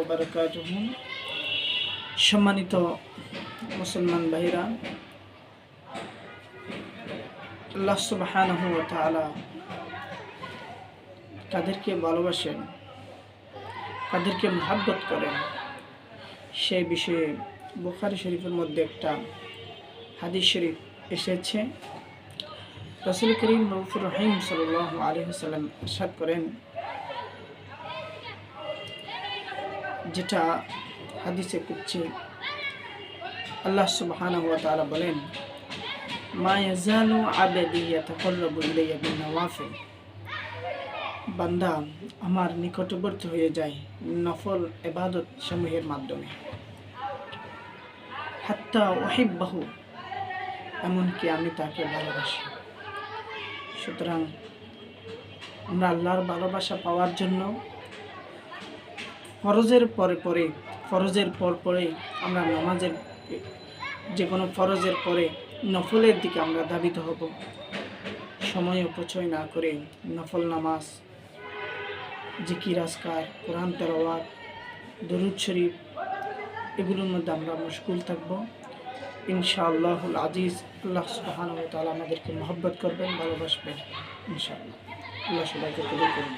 ওয়া বারাকাতুহু। সম্মানিত মুসলমান ভাইরা, আল্লাহ সুবহানাহু ওয়া তাআলা কাদেরকে ভালোবাসেন, কাদেরকে মহব্বত করেন, সেই বিষয়ে বুখারী শরীফের মধ্যে একটা হাদিস শরীফ এসেছে। রাসূল করিম রউফুর রহিম সাল্লাল্লাহু আলাইহি ওয়াসাল্লাম ইরশাদ করেন, যেটা হাদিসে কুদসি, আল্লাহ সুবহানাহু ওয়া তাআলা বলেন, মা ইয়াজালু আবদি ইয়াতাকাররাবু ইলাইয়া বিন নওয়াফিল, বান্দা আমার নিকটবর্তী হয়ে যায় নফল ইবাদত সমূহের মাধ্যমে, হাত্তা উহিব্বাহু, এমনকি আমি তাকে ভালোবাসি। সুতরাং আমরা আল্লাহর ভালোবাসা পাওয়ার জন্য ফরজের পর পরে আমরা নামাজের, যে কোনো ফরজের পরে নফলের দিকে আমরা ধাবিত হব। সময় অপচয় না করে নফল নামাজ, জিকির আজকার, কোরআন তেলাওয়াত, দরুদ শরীফ, এগুলোর মধ্যে আমরা মশগুল থাকব। ইনশাআল্লাহুল আজিজ, আল্লাহ সুবহানাহু ওয়া তাআলা আমাদেরকে মহব্বত করবেন, ভালোবাসবেন ইনশাআল্লাহ। আল্লাহ সবাইকে কবুল করুন।